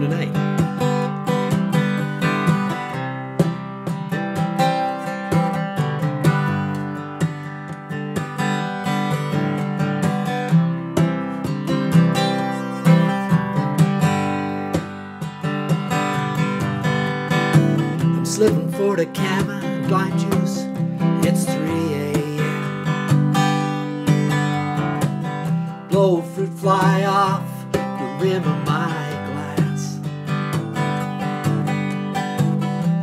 doing tonight? I'm slipping for the camera and blind juice. It's 3 a.m. Blow a fruit fly off the rim of my glass.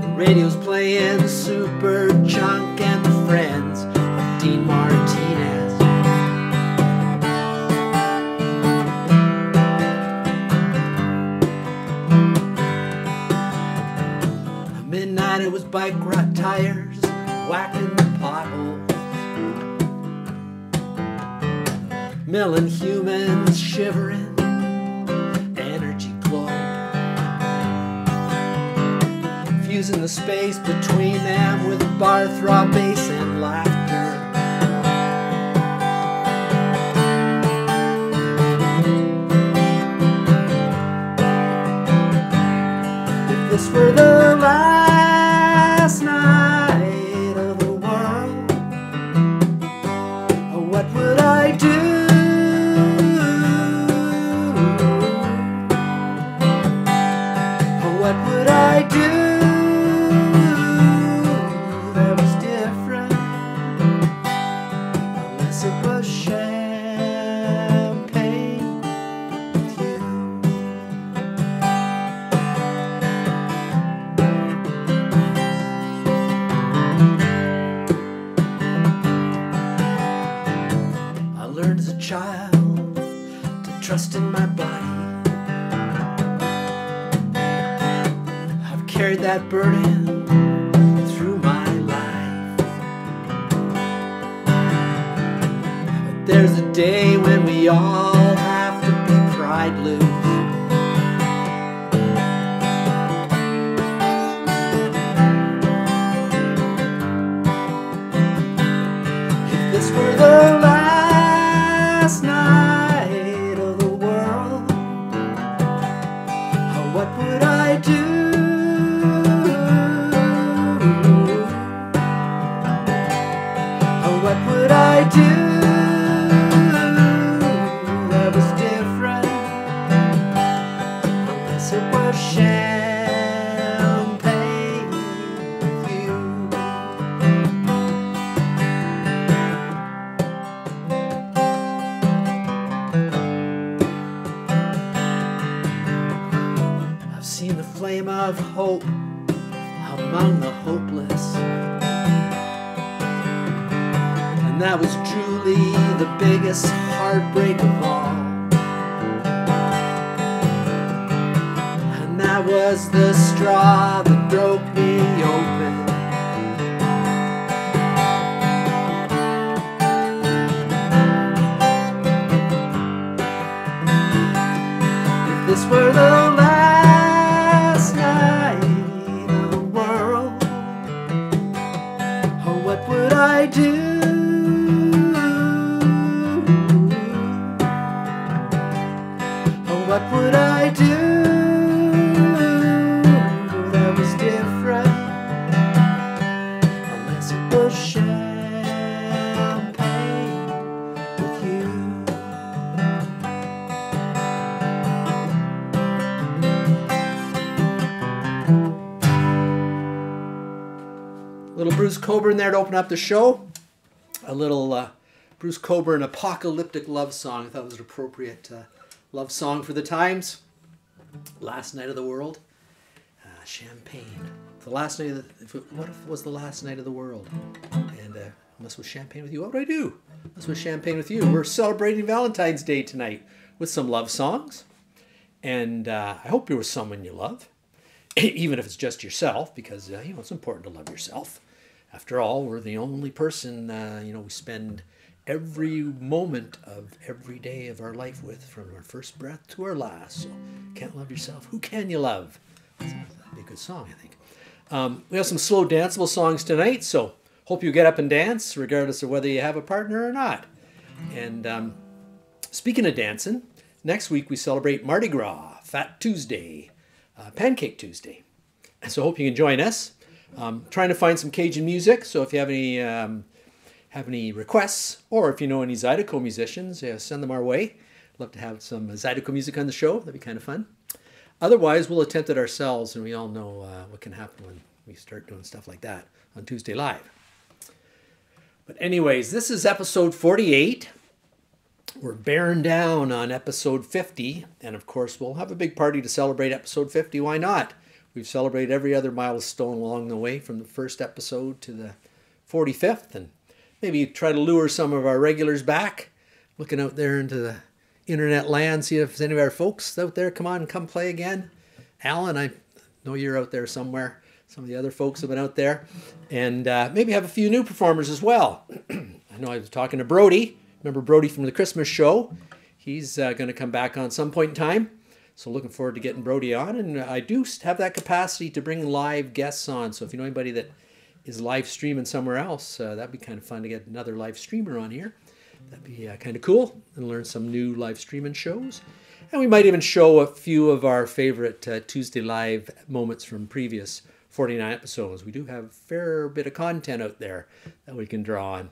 The radio's playing Super Chunk and the Friends of Dean Martinez. At midnight it was bike rut tires whacking the potholes. Million humans shivering, energy glow, fusing the space between them with bar throb bass and laughter. If this were the last night of the world, what would I do? What would I do that was different, unless it was champagne with you? I learned as a child to trust in my body. Carried that burden through my life. But there's a day when we all have to be pried loose. If this were the last night of the world, what would I do? What would I do that was different, unless it was champagne with you? I've seen the flame of hope among the hopeless, and that was truly the biggest heartbreak of all. And that was the straw that broke me open. If this were the last night of the world, what would I do? What would I do that was different, unless it was champagne with you? Little Bruce Coburn there to open up the show. A little Bruce Coburn apocalyptic love song. I thought it was an appropriate love song for the times. Last night of the world. Champagne. The last night of the, what if it was the last night of the world? And unless it was champagne with you, what would I do? Unless it was champagne with you. We're celebrating Valentine's Day tonight with some love songs. And I hope you're with someone you love. Even if it's just yourself, because you know, it's important to love yourself. After all, we're the only person you know, we spend every moment of every day of our life with, from our first breath to our last. So, can't love yourself. Who can you love? That'd be a good song, I think. We have some slow danceable songs tonight, so hope you get up and dance, regardless of whether you have a partner or not. And speaking of dancing, next week we celebrate Mardi Gras, Fat Tuesday. Pancake Tuesday. So hope you can join us. Trying to find some Cajun music, so if you have any requests, or if you know any Zydeco musicians, send them our way. Love to have some Zydeco music on the show. That'd be kind of fun. Otherwise, we'll attempt it ourselves, and we all know what can happen when we start doing stuff like that on Tuesday Live. But anyways, this is episode 48. We're bearing down on episode 50, and of course, we'll have a big party to celebrate episode 50. Why not? We've celebrated every other milestone along the way, from the first episode to the 45th, and maybe try to lure some of our regulars back, looking out there into the internet land, see if there's any of our folks out there. Come play again. Alan, I know you're out there somewhere. Some of the other folks have been out there. And maybe have a few new performers as well. I know I was talking to Brody. Remember Brody from the Christmas show? He's going to come back on some point in time. So looking forward to getting Brody on. And I do have that capacity to bring live guests on. So if you know anybody that is live streaming somewhere else, that'd be kind of fun to get another live streamer on here. That'd be kind of cool, and learn some new live streaming shows. And we might even show a few of our favorite Tuesday Live moments from previous 49 episodes. We do have a fair bit of content out there that we can draw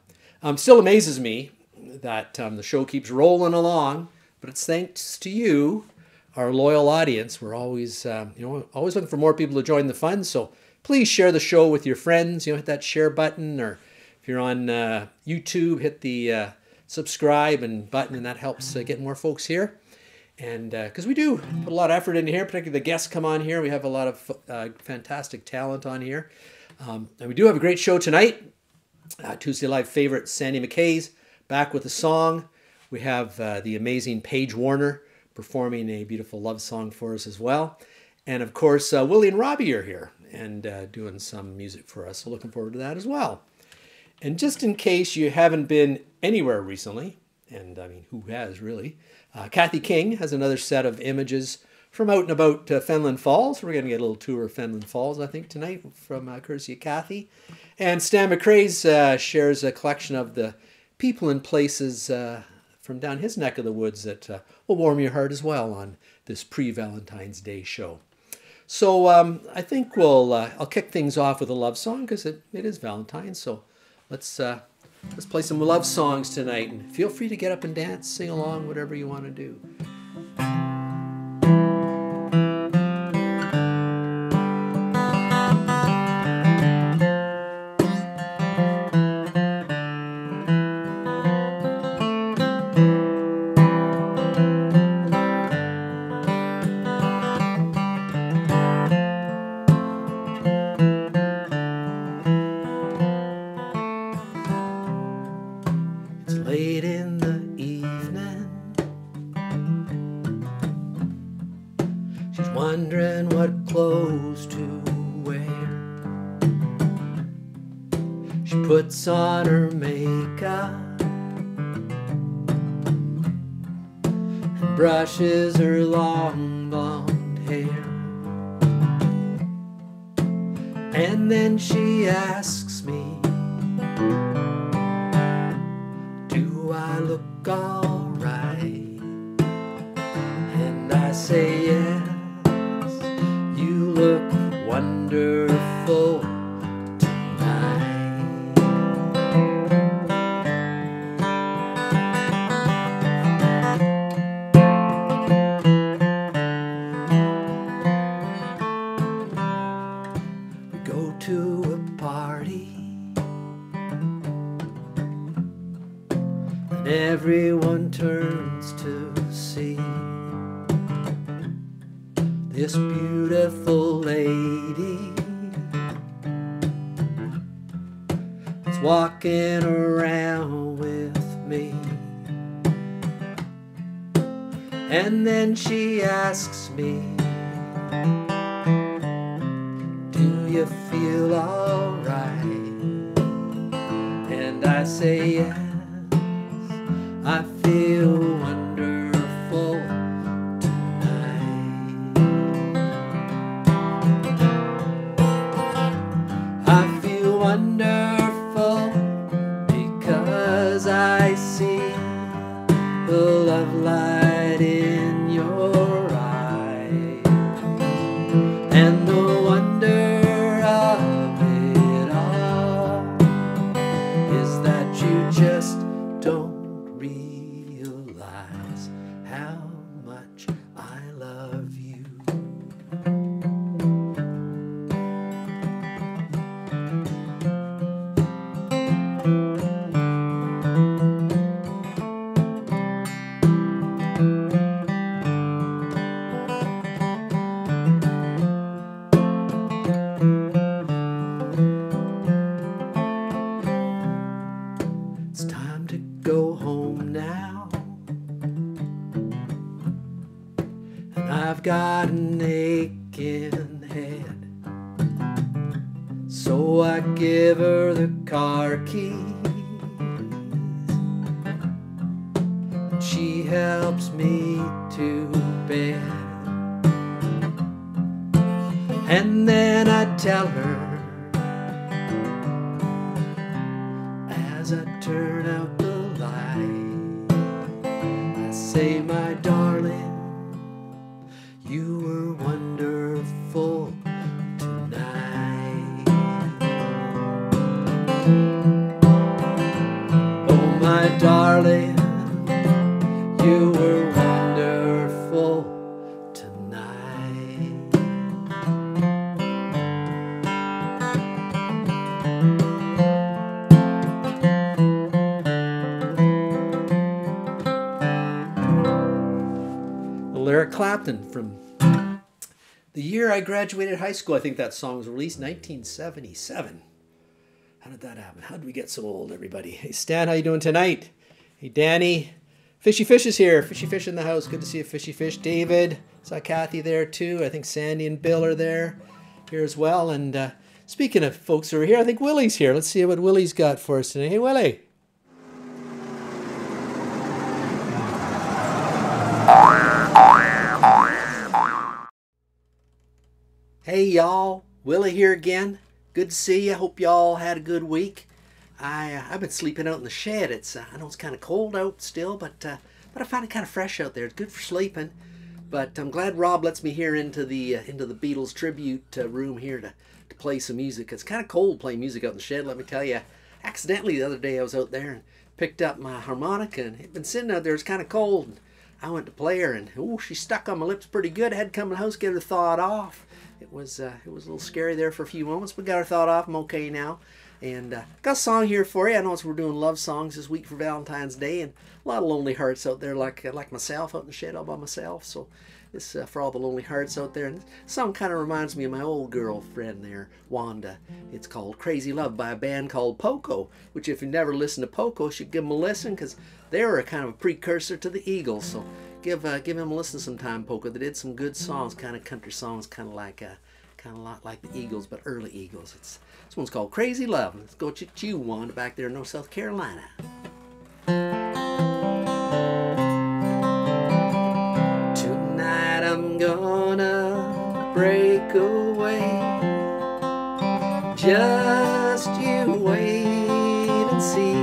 on. Still amazes me that the show keeps rolling along, but it's thanks to you, our loyal audience. We're always, always looking for more people to join the fun. So please share the show with your friends. Hit that share button, or if you're on YouTube, hit the subscribe and button, and that helps get more folks here. And because we do put a lot of effort into here, particularly the guests come on here. We have a lot of fantastic talent on here. And we do have a great show tonight. Tuesday Live favorite Sandy McKay's back with a song. We have the amazing Paige Warner performing a beautiful love song for us as well. And of course, Willie and Robbie are here and doing some music for us. So looking forward to that as well. And just in case you haven't been anywhere recently, and I mean, who has really? Kathy King has another set of images from out and about Fenelon Falls. We're going to get a little tour of Fenelon Falls, I think, tonight from courtesy of Kathy. And Stan McRae's shares a collection of the people and places from down his neck of the woods that will warm your heart as well on this pre-Valentine's Day show. So I think I'll kick things off with a love song because it is Valentine's. So let's play some love songs tonight, and feel free to get up and dance, sing along, whatever you want to do. Late in the evening, she's wondering what clothes to wear. She puts on her makeup and brushes her long blonde hair. And then she asks me, do I look alright? And I say yes, you look wonderful tonight. We go to a party, everyone turns to see this beautiful lady that's walking around with me. And then she asks me, do you feel alright? And I say yes, I feel wonderful tonight. I feel wonderful because I see the love light in your eyes. I've got an aching head, so I give her the car keys. She helps me to bed, and then I tell her, as I turn out the light, I say, my darling, you were wonderful tonight. Oh, my darling, you were wonderful tonight. Eric Clapton from the year I graduated high school. I think that song was released 1977. How did that happen? How did we get so old, everybody? Hey, Stan, how you doing tonight? Hey, Danny. Fishy Fish is here. Fishy Fish in the house. Good to see you, Fishy Fish. David. Saw Kathy there, too. I think Sandy and Bill are there here as well. And speaking of folks who are here, I think Willie's here. Let's see what Willie's got for us today. Hey, Willie. Hey y'all, Willie here again. Good to see you. Hope y'all had a good week. I've been sleeping out in the shed. I know it's kind of cold out still, but I find it kind of fresh out there. It's good for sleeping. But I'm glad Rob lets me here into the Beatles tribute room here to play some music. It's kind of cold playing music out in the shed, let me tell you. Accidentally the other day I was out there and picked up my harmonica, and it'd been sitting out there. It's kind of cold. And I went to play her, and she stuck on my lips pretty good. I had to come in the house, get her thawed off. It was a little scary there for a few moments, but got her thawed off. I'm okay now. And got a song here for you. I know we're doing love songs this week for Valentine's Day, and a lot of lonely hearts out there like myself out in the shed all by myself. So this for all the lonely hearts out there. And this song kind of reminds me of my old girlfriend there, Wanda. It's called Crazy Love by a band called Poco, which if you've never listened to Poco, you should give them a listen, because they were a kind of a precursor to the Eagles. So give them a listen sometime, Poco. They did some good songs, kind of country songs, kind of a lot like the Eagles, but early Eagles. This one's called Crazy Love. Let's go to you, Wanda, back there in North South Carolina. Tonight I'm gonna break away. Just you wait and see.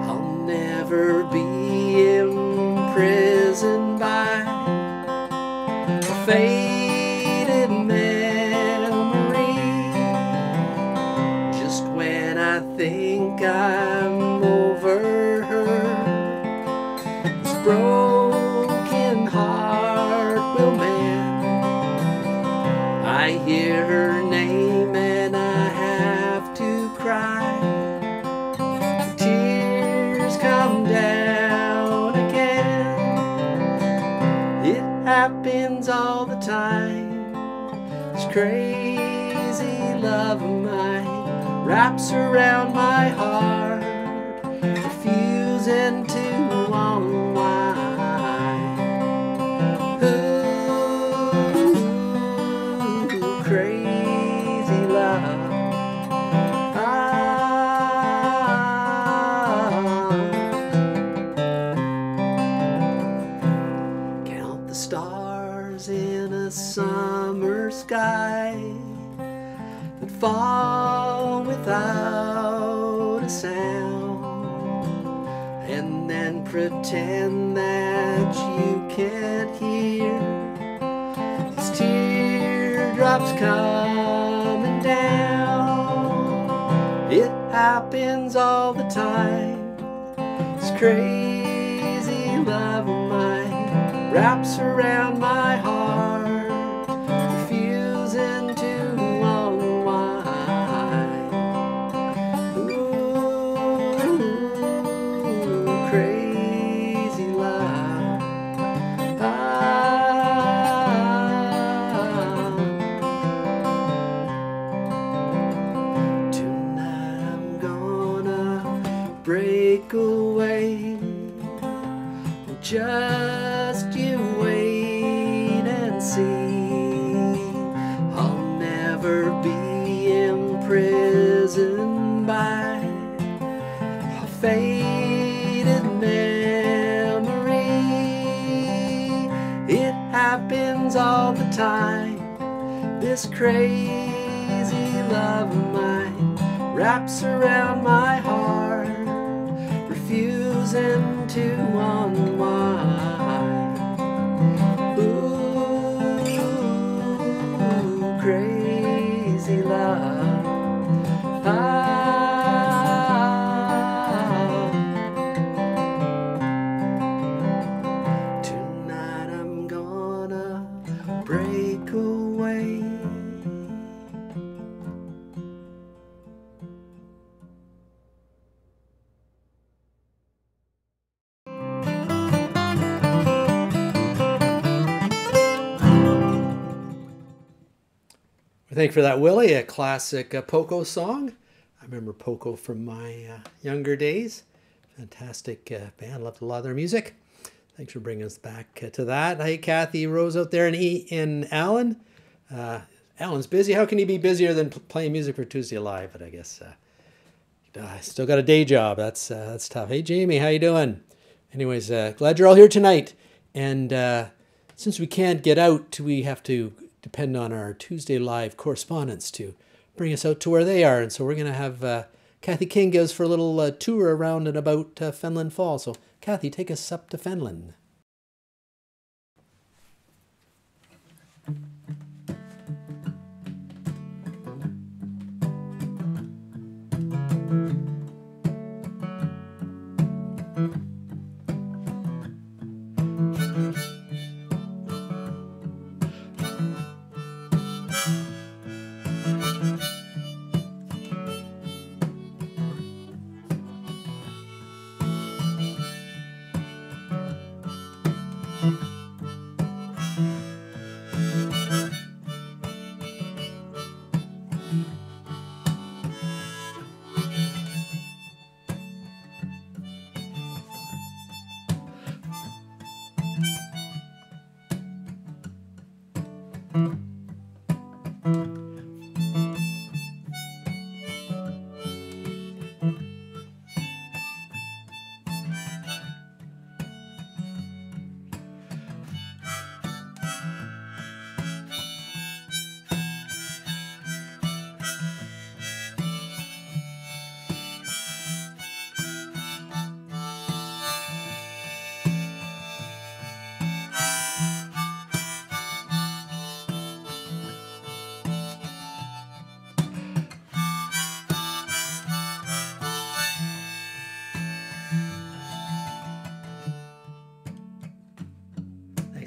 I'll never be imprisoned by a faded memory. Just when I think I'm over her, this broken heart will mend. I hear her name and I have to cry. The tears come down again. It happens all the time. This crazy love of mine wraps around my heart, refusing to unwind. Ooh, crazy love. Count the stars in a summer sky that fall without a sound, and then pretend that you can't hear these teardrops coming down. It happens all the time. This crazy love of mine wraps around my heart, refusing to unwind. Ooh, crazy love. Tonight I'm gonna break away. Just you wait happens all the time. This crazy love of mine wraps around my heart, refusing to unwind. Ooh, crazy love. Tonight I'm gonna break away. Thank you for that, Willie. A classic Poco song. I remember Poco from my younger days. Fantastic band. Loved a lot of their music. Thanks for bringing us back to that. Hey, Kathy Rose out there in Alan. Alan's busy. How can he be busier than playing music for Tuesday Live? But I guess still got a day job. That's tough. Hey, Jamie, how you doing? Anyways, glad you're all here tonight. And since we can't get out, we have to depend on our Tuesday Live correspondents to bring us out to where they are. And so we're going to have Kathy King give us for a little tour around and about Fenelon Falls. So Kathy, take us up to Fenelon.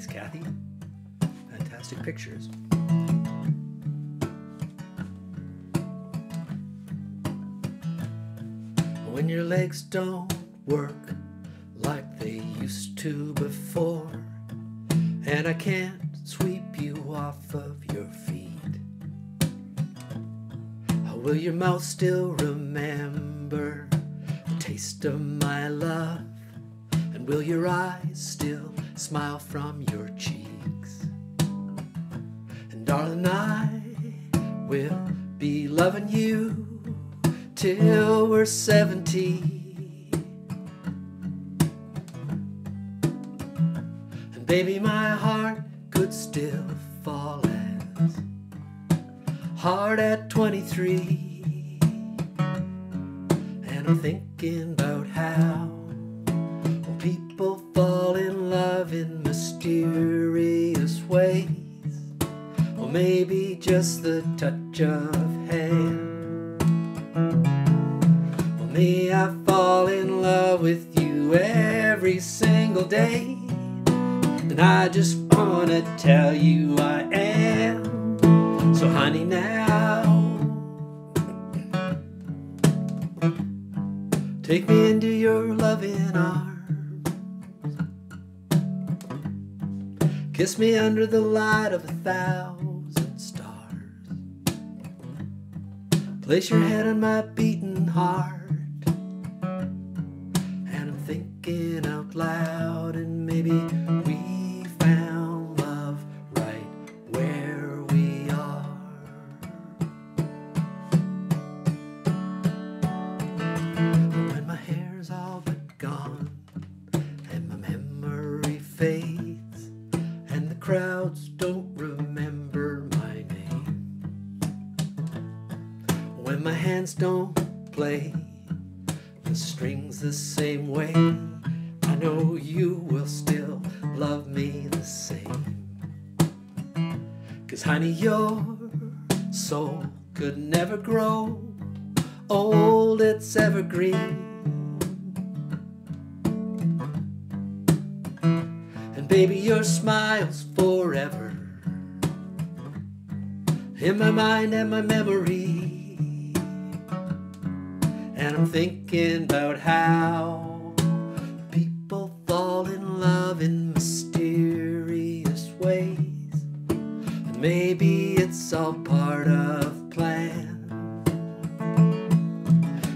Kathy. Fantastic pictures. When your legs don't work like they used to before, and I can't sweep you off of your feet, will your mouth still remember the taste of my love? And will your eyes still smile from your cheeks? And darling, I will be loving you till we're 70. And baby, my heart could still fall as hard at 23. And I'm thinking about how people fall in love in mysterious ways, or maybe just the touch of hand. Well, me, I fall in love with you every single day, and I just wanna tell you I am. So honey, now take me into your loving arms. Kiss me under the light of 1,000 stars. Place your head on my beating heart. And I'm thinking out loud, and maybe we found love right where we are. When my hair's all but gone and my memory fades, crowd 'Cause honey, your soul could never grow old, it's evergreen. And baby, your smile's forever in my mind and my memory. And I'm thinking about how people fall in love in mysterious ways. And maybe it's all part of plan.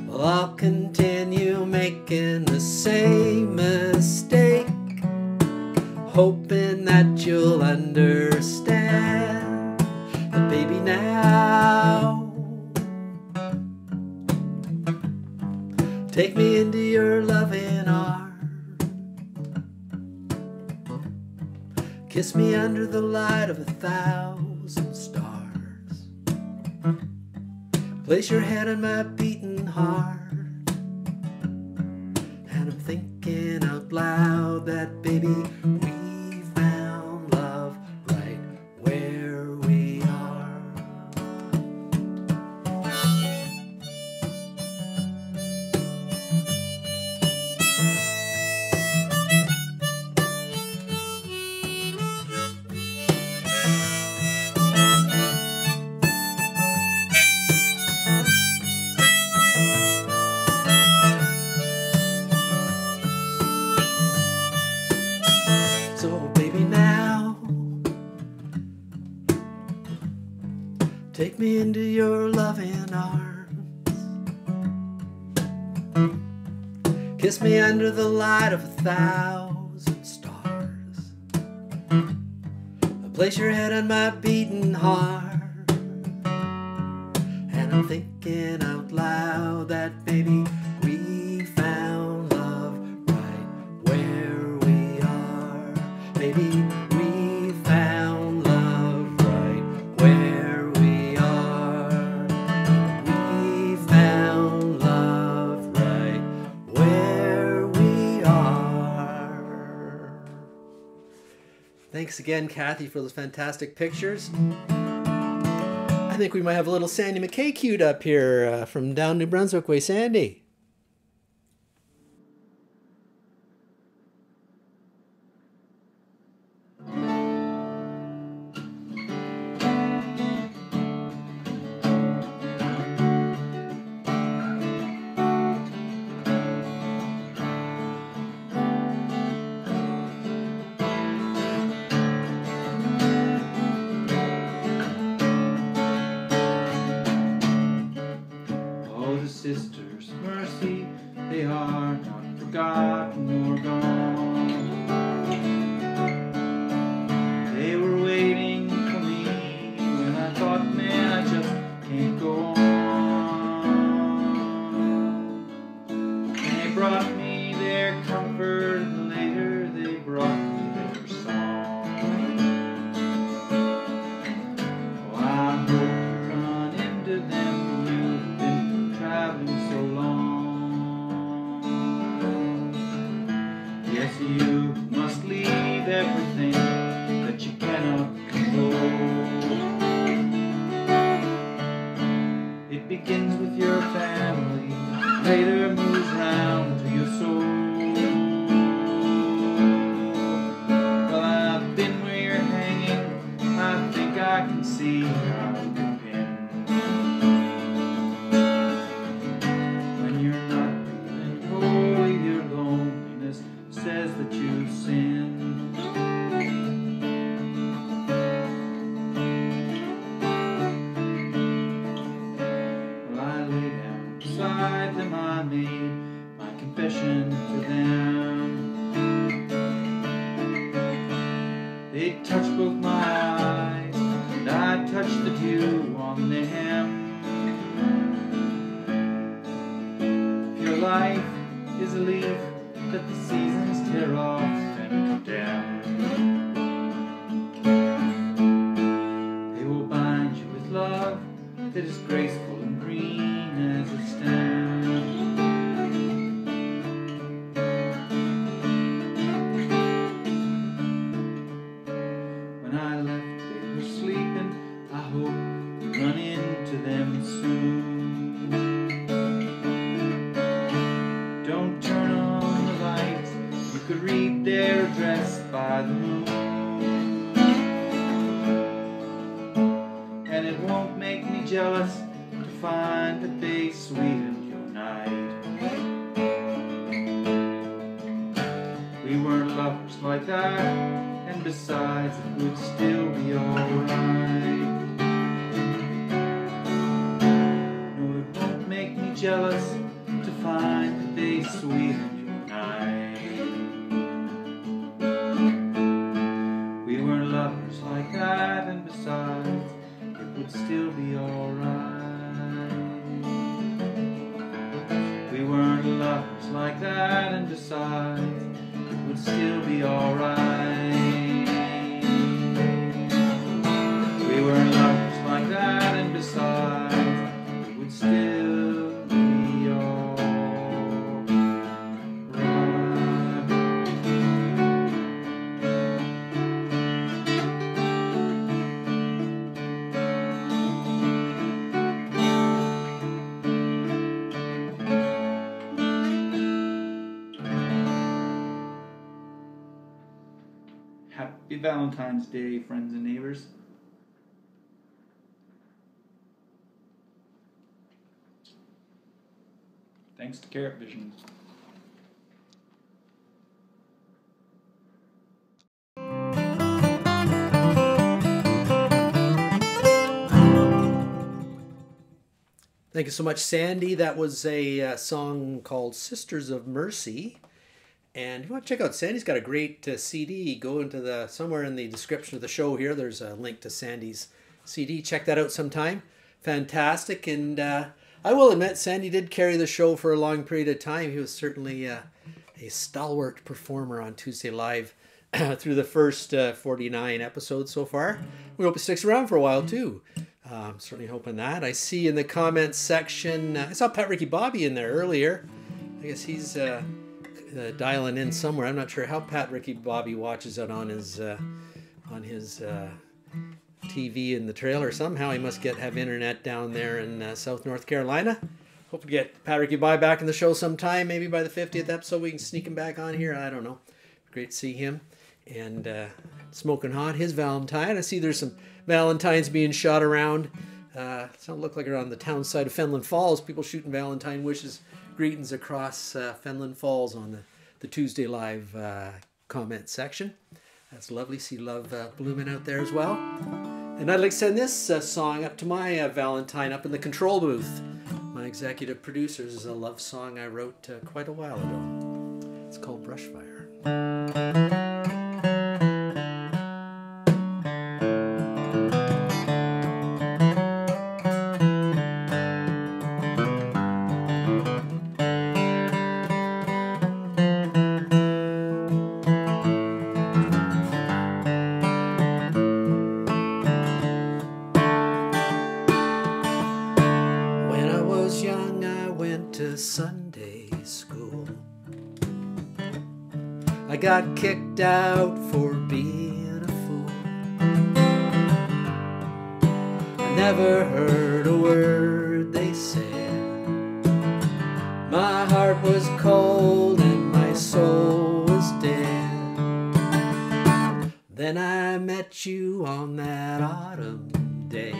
Well, I'll continue making the same mistake, hoping that you'll understand. But baby, now take me into your loving arms. Kiss me under the light of 1,000 stars. Place your head on my beating heart. And I'm thinking out loud that baby, we found love right where we are. So baby, now take me into your loving arms. Kiss me under the light of 1,000 stars. Place your head on my beating heart. And I'm thinking out loud that baby, we found love right where we are. Baby, we found love right where we are. We found love right where we are. Thanks again, Kathy, for those fantastic pictures. I think we might have a little Sandy McKay queued up here from down New Brunswick way. Sandy. Sisters, mercy, they are not forgotten or gone. They were waiting for me when I thought, man, I just can't go on. And they brought me their comfort, and later they brought me their song. Oh, I hope you run into them. So long. Yes, you must leave everything that you cannot control. It begins with your family, later moves round to your soul. Well, I've been where you're hanging, I think I can see how you've been. Says that you sinned. Well, I lay down beside them, I made my confession to them. They touched both my eyes, and I touched the dew on them. If your life is a leaf that the seasons tear off and condemn, they will bind you with love that is graceful and green as a stem. When I left, they were sleeping. I hope you run into them soon. Don't turn on the lights, you could read their address by the moon. And it won't make me jealous to find that they sweetened your night. We weren't lovers like that, and besides it would still be alright. No, it won't make me jealous to find that they sweetened your night. We weren't lovers like that, and besides it would still be alright. We weren't lovers like that, and besides it would still be alright. We weren't lovers like that, and besides it would still be alright. Happy Valentine's Day, friends and neighbors. Thanks to Carrot Vision. Thank you so much, Sandy. That was a song called Sisters of Mercy. And if you want to check out Sandy's got a great CD, go into somewhere in the description of the show here. There's a link to Sandy's CD. Check that out sometime. Fantastic. And I will admit, Sandy did carry the show for a long period of time. He was certainly a stalwart performer on Tuesday Live through the first 49 episodes so far. We hope he sticks around for a while too. I'm certainly hoping that. I see in the comments section, I saw Pat Ricky Bobby in there earlier. I guess he's dialing in somewhere. I'm not sure how Pat Ricky Bobby watches it on his TV in the trailer. Somehow he must have internet down there in South North Carolina. Hope to get Pat Ricky Bobby back in the show sometime. Maybe by the 50th episode we can sneak him back on here. I don't know. Great to see him. And smoking hot, his Valentine. I see there's some Valentines being shot around. Doesn't look like around the town side of Fenland Falls. People shooting Valentine wishes, greetings across Fenland Falls on the Tuesday Live comment section. That's lovely. See love blooming out there as well. And I'd like to send this song up to my Valentine up in the control booth. My executive producer. This is a love song I wrote quite a while ago. It's called Brushfire. Sunday school. I got kicked out for being a fool. I never heard a word they said. My heart was cold and my soul was dead. Then I met you on that autumn day.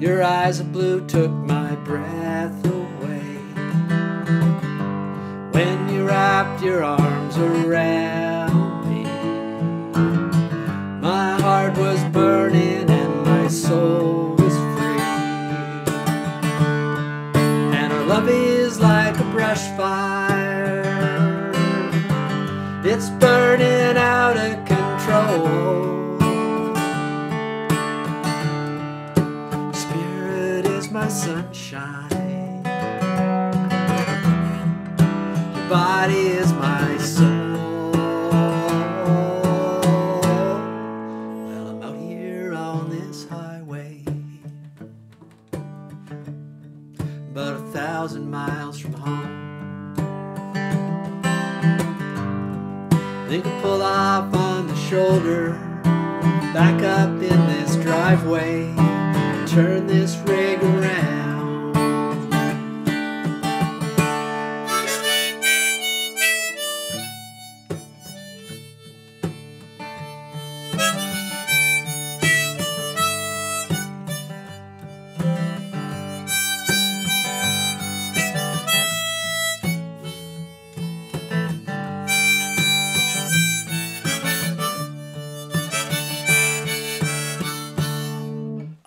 Your eyes of blue took my breath away. When you wrapped your arms around me, my heart was burning and my soul was free. And our love is like a brush fire. It's burning out of control. My sunshine, your body is my soul. Well, I'm out here on this highway, about 1,000 miles from home. Think I'll pull off on the shoulder back up in this driveway, turn this rig around.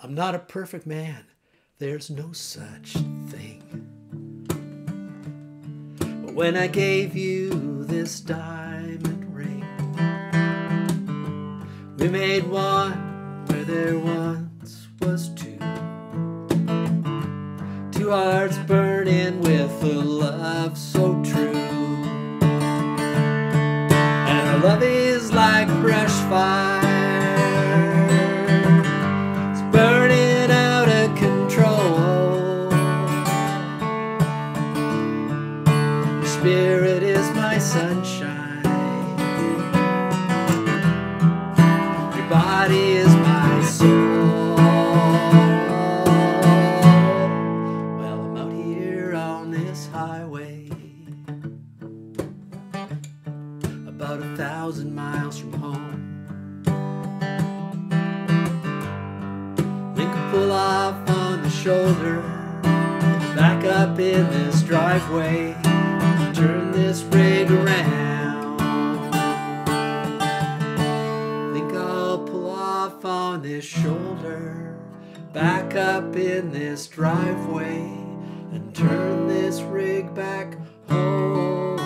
I'm not a perfect man, there's no such thing. But when I gave you this diamond ring, we made one where there once was two. Two hearts burning with a love so true. And our love is like brush fire, burning out of control. Your spirit is my sunshine, your body is my soul. Well, I'm out here on this highway, about 1,000 miles from home. Pull off on the shoulder, back up in this driveway, turn this rig around. Think I'll pull off on this shoulder, back up in this driveway, and turn this rig back home.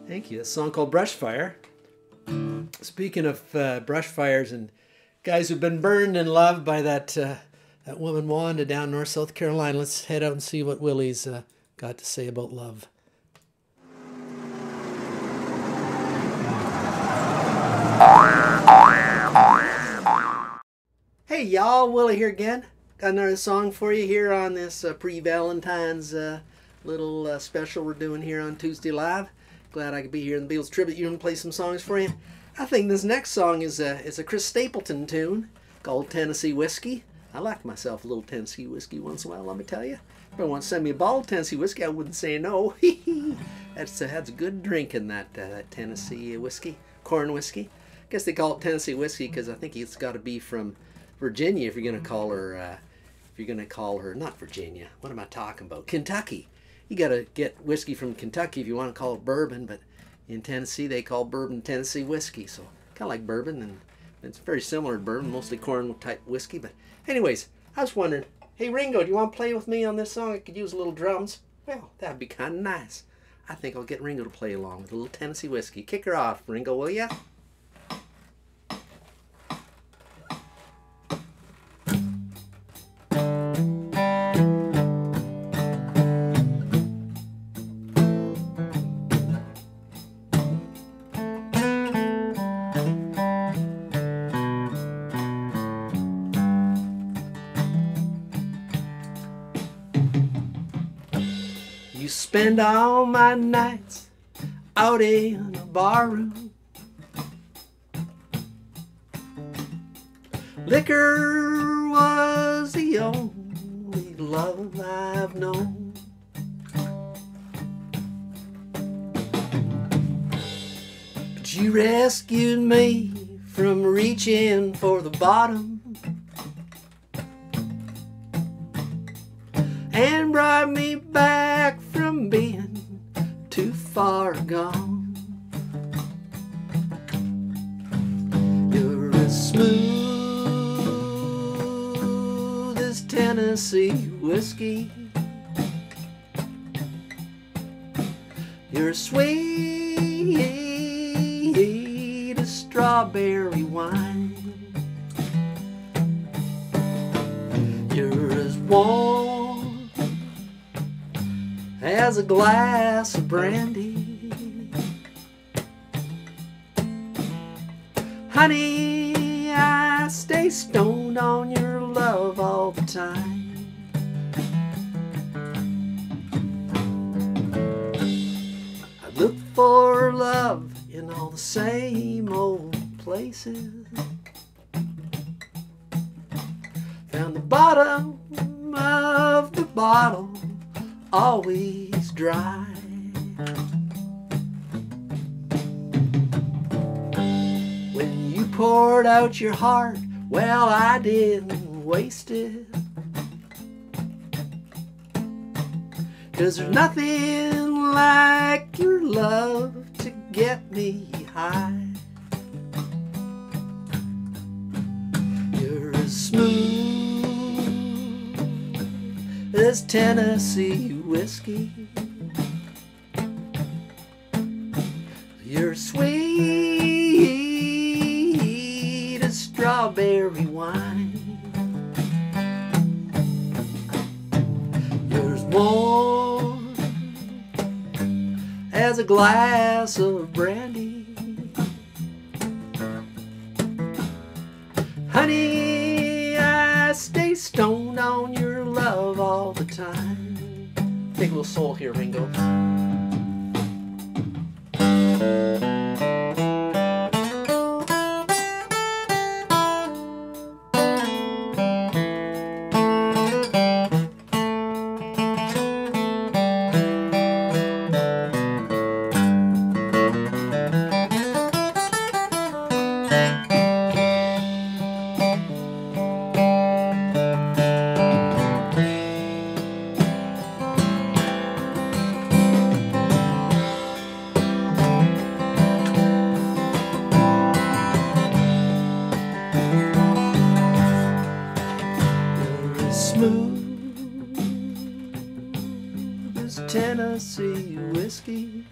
Thank you. A song called Brush Fire. Speaking of brush fires and guys who've been burned and loved by that woman Wanda down North South Carolina, let's head out and see what Willie's got to say about love. Hey y'all, Willie here again. Got another song for you here on this pre-Valentine's little special we're doing here on Tuesday Live. Glad I could be here in the Beatles Tribute Unit and play some songs for you. I think this next song is a Chris Stapleton tune called Tennessee Whiskey. I like myself a little Tennessee whiskey once in a while, let me tell you. If anyone wants to send me a bottle of Tennessee whiskey, I wouldn't say no. That's a good drink in that Tennessee whiskey, corn whiskey. I guess they call it Tennessee whiskey because I think it's got to be from Virginia if you're going to call her, not Virginia, what am I talking about? Kentucky. You got to get whiskey from Kentucky if you want to call it bourbon, but in Tennessee they call bourbon Tennessee whiskey, so kind of like bourbon, and it's very similar to bourbon, mostly corn type whiskey. But anyways, I was wondering, hey Ringo, do you want to play with me on this song? I could use a little drums. Well, that'd be kind of nice. I think I'll get Ringo to play along with a little Tennessee whiskey. Kick her off, Ringo, will ya? You spend all my nights out in a barroom. Liquor was the only love I've known. But you rescued me from reaching for the bottom and brought me back from being too far gone. You're as smooth as Tennessee whiskey. You're sweet as strawberry wine. You're as warm as a glass of brandy. Honey, I stay stoned on your love all the time. I look for love in all the same old places. Found the bottom of the bottle always dry. When you poured out your heart, well, I didn't waste it. 'Cause there's nothing like your love to get me high. You're as smooth as Tennessee whiskey. You're sweet as strawberry wine. You're as warm as a glass of brandy. Honey, I stay stoned on your love all the time. Big little soul here, Ringo. Smooth as Tennessee whiskey,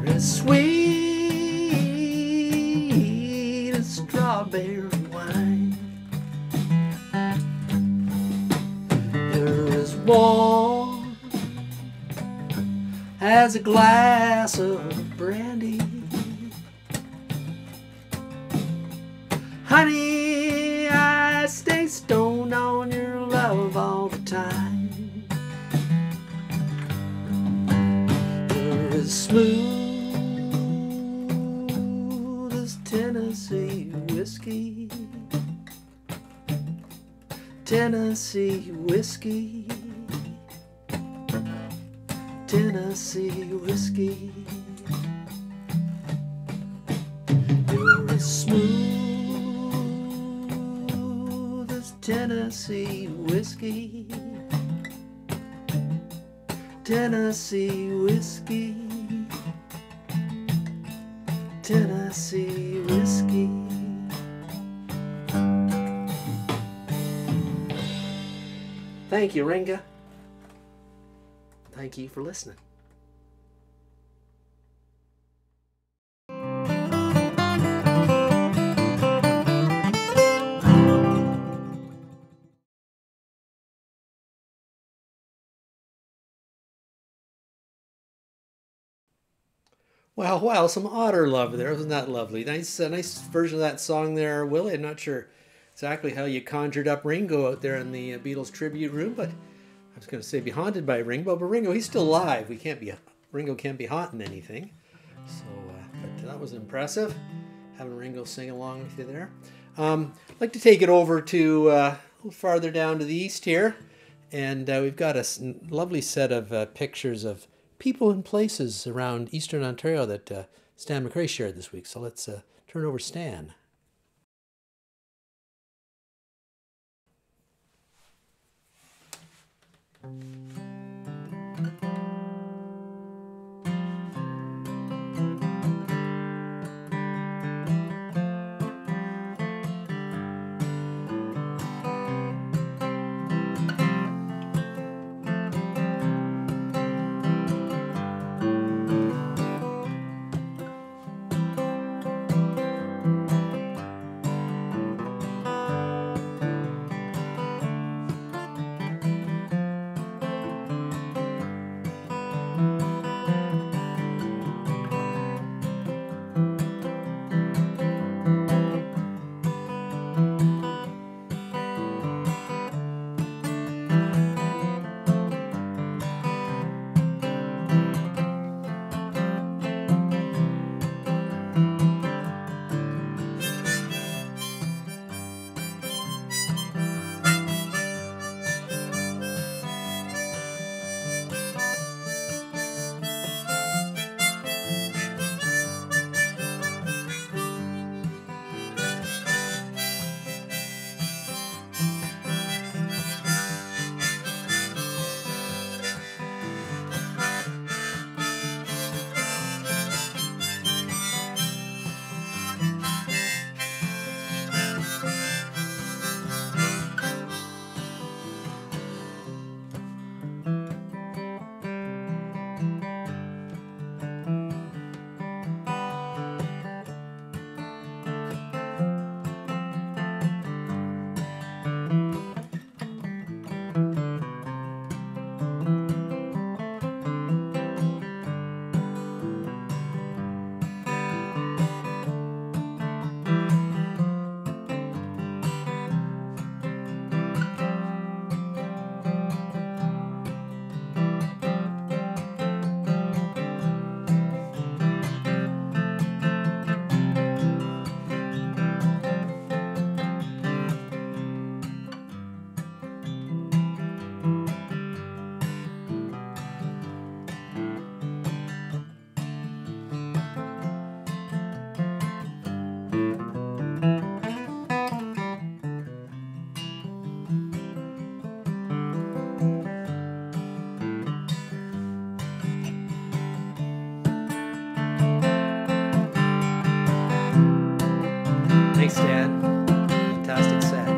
as sweet as strawberry wine. You're as warm as a glass of brandy. Honey, I stay stoned on your love all the time. You're as smooth as Tennessee whiskey. Tennessee whiskey. Tennessee whiskey. You're as smooth Tennessee whiskey. Tennessee whiskey. Tennessee whiskey. Thank you, Ringa. Thank you for listening. Wow, wow, some otter love there. Wasn't that lovely? Nice version of that song there, Willie. I'm not sure exactly how you conjured up Ringo out there in the Beatles tribute room, but I was going to say be haunted by Ringo, but Ringo, he's still alive. Ringo can't be haunting anything. So, but that was impressive, having Ringo sing along with you there. I'd like to take it over to a little farther down to the east here, and we've got a lovely set of pictures of people and places around Eastern Ontario that Stan McRae shared this week. So let's turn over Stan. Stan. Fantastic set.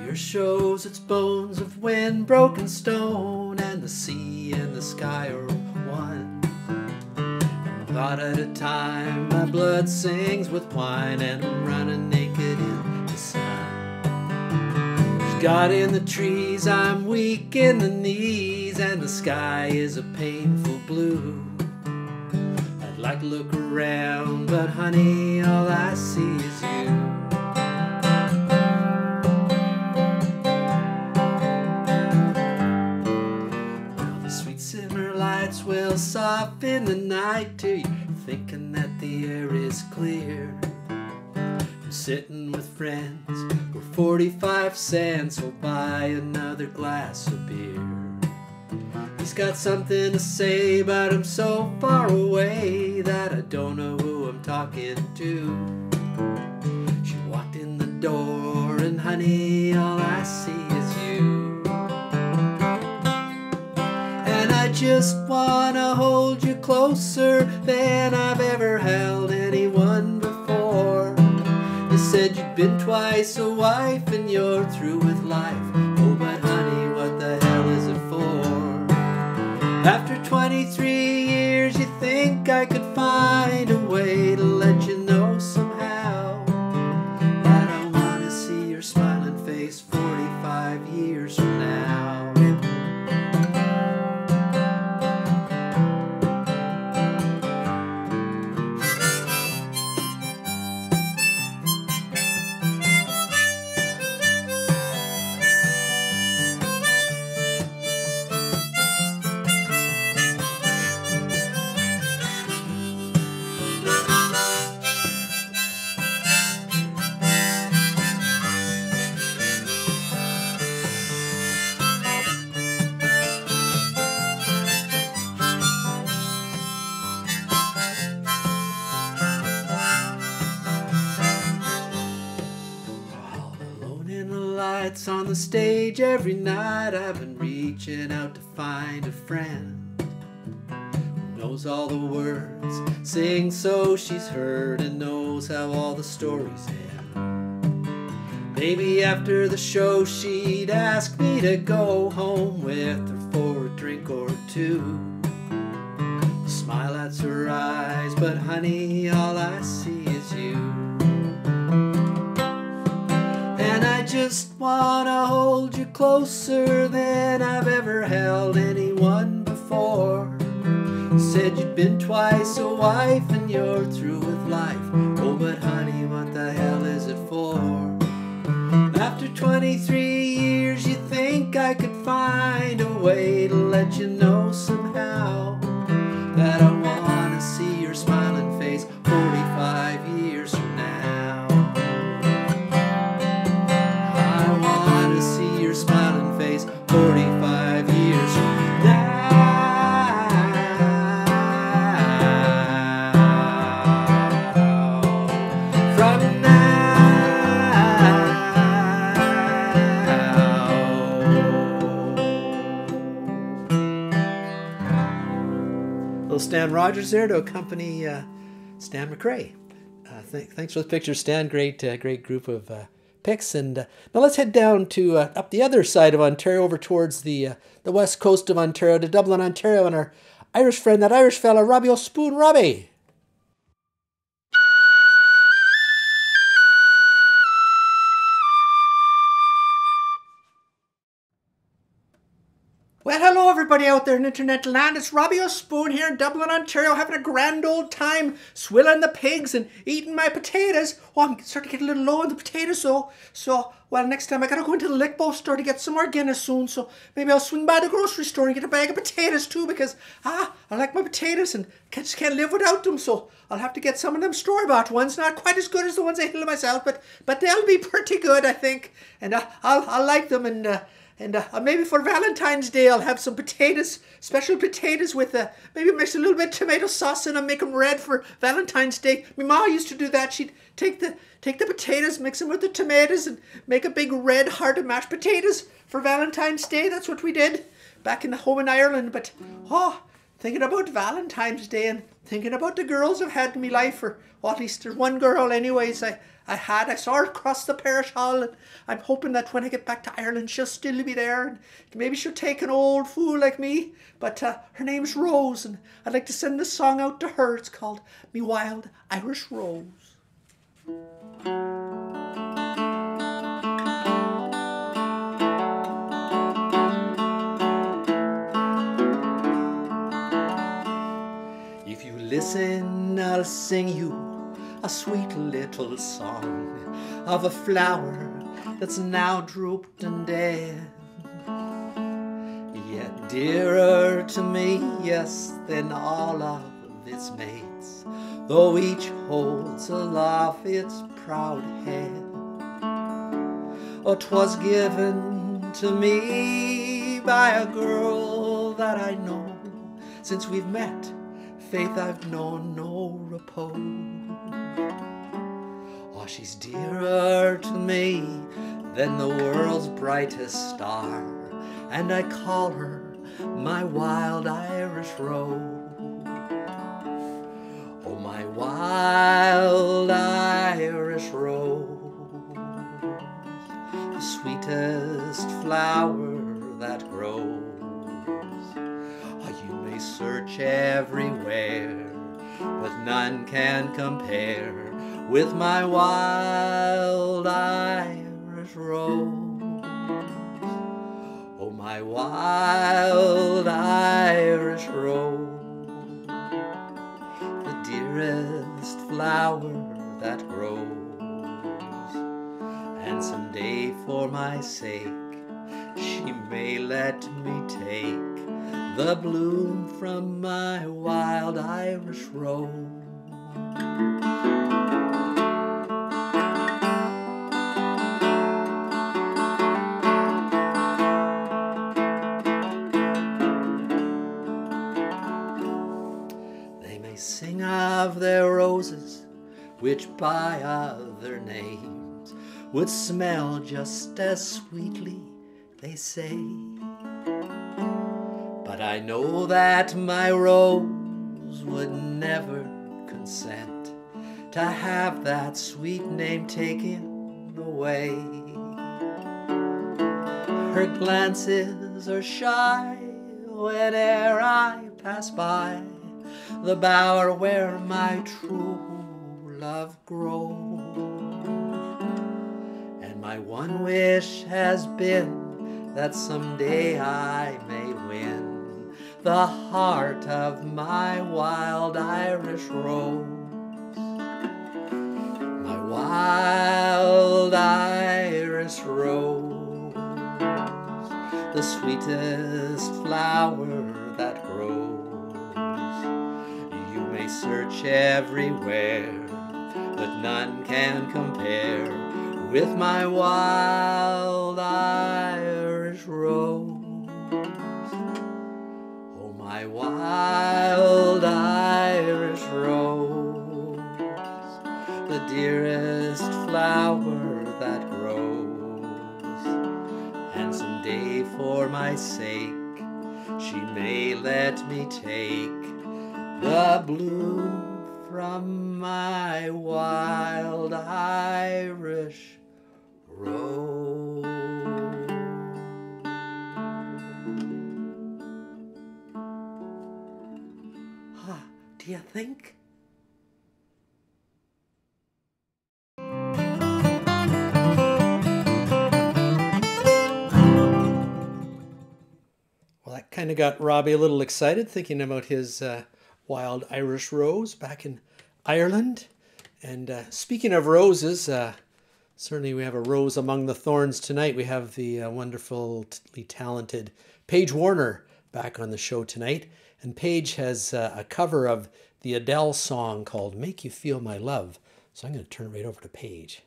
Your shows its bones of wind, broken stone, and the sea and the sky are one. A thought at a time, my blood sings with wine, and I'm running naked in the sun. There's God in the trees, I'm weak in the knees, and the sky is a painful blue. I'd like to look around, but honey, all I see is you. Will soften the night till you're thinking that the air is clear. I'm sitting with friends for 45 cents, so buy another glass of beer. He's got something to say, but I'm so far away that I don't know who I'm talking to. She walked in the door and honey, all I see is you. I just wanna hold you closer than I've ever held anyone before. You said you'd been twice a wife and you're through with life. Oh, but honey, what the hell is it for? After 23 years, you think I could find a way to let you know somehow that I wanna see your smiling face 45 years from now. On the stage every night, I've been reaching out to find a friend who knows all the words, sings so she's heard, and knows how all the stories end. Maybe after the show she'd ask me to go home with her for a drink or two. Smile at her eyes, but honey, all I see is you. And I just wanna hold you closer than I've ever held anyone before. You said you'd been twice a wife and you're through with life. Oh, but honey, what the hell is it for? After 23 years, you think I could find a way to let you know somehow that I wanna see your smiling face 45 years from now. Smiling face 45 years from now. From now. Little Stan Rogers there to accompany Stan McRae. Thanks for the picture, Stan. Great group of picks. And now let's head down to up the other side of Ontario, over towards the west coast of Ontario, to Dublin, Ontario, and our Irish friend, that Irish fella, Robbie O'Spoon. Robbie. Well, hello everybody out there in internet land. It's Robbie O'Spoon here in Dublin, Ontario, having a grand old time swilling the pigs and eating my potatoes. Oh, I'm starting to get a little low on the potatoes, so well, next time I gotta go into the liquor store to get some more Guinness soon, so maybe I'll swing by the grocery store and get a bag of potatoes too, because I like my potatoes and just can't live without them, so I'll have to get some of them store-bought ones. Not quite as good as the ones I handle myself, but they'll be pretty good, I think, and I'll like them. And maybe for Valentine's Day, I'll have some potatoes, special potatoes with maybe mix a little bit of tomato sauce in them, make them red for Valentine's Day. My ma used to do that. She'd take the potatoes, mix them with the tomatoes, and make a big red heart of mashed potatoes for Valentine's Day. That's what we did back in the home in Ireland. But thinking about Valentine's Day and thinking about the girls I've had in my life, or at least there's one girl anyways I saw her across the parish hall, and I'm hoping that when I get back to Ireland she'll still be there, and maybe she'll take an old fool like me, but her name's Rose, and I'd like to send this song out to her. It's called Me Wild Irish Rose. If you listen, I'll sing you a sweet little song of a flower that's now drooped and dead, yet dearer to me, yes, than all of its mates, though each holds aloft its proud head. Oh, 'twas given to me by a girl that I know. Since we've met, faith, I've known no repose. Oh, she's dearer to me than the world's brightest star, and I call her my wild Irish rose. Oh, my wild Irish rose, the sweetest flower that grows. Oh, you may search everywhere, but none can compare with my wild Irish rose. Oh, my wild Irish rose, the dearest flower that grows. And someday for my sake she may let me take the bloom from my wild Irish rose. They may sing of their roses, which by other names would smell just as sweetly, they say. But I know that my rose would never consent to have that sweet name taken away. Her glances are shy whene'er I pass by the bower where my true love grows. And my one wish has been that someday I may win the heart of my wild Irish rose. My wild Irish rose, the sweetest flower that grows. You may search everywhere, but none can compare with my wild Irish rose. Oh, my wild Irish rose, the dearest flower that grows. And someday for my sake she may let me take the bloom from my wild Irish rose. Do you think? Well, that kind of got Robbie a little excited, thinking about his wild Irish rose back in Ireland. And speaking of roses, certainly we have a rose among the thorns tonight. We have the wonderfully talented Paige Warner back on the show tonight. And Paige has a cover of the Adele song called Make You Feel My Love. So I'm going to turn it right over to Paige.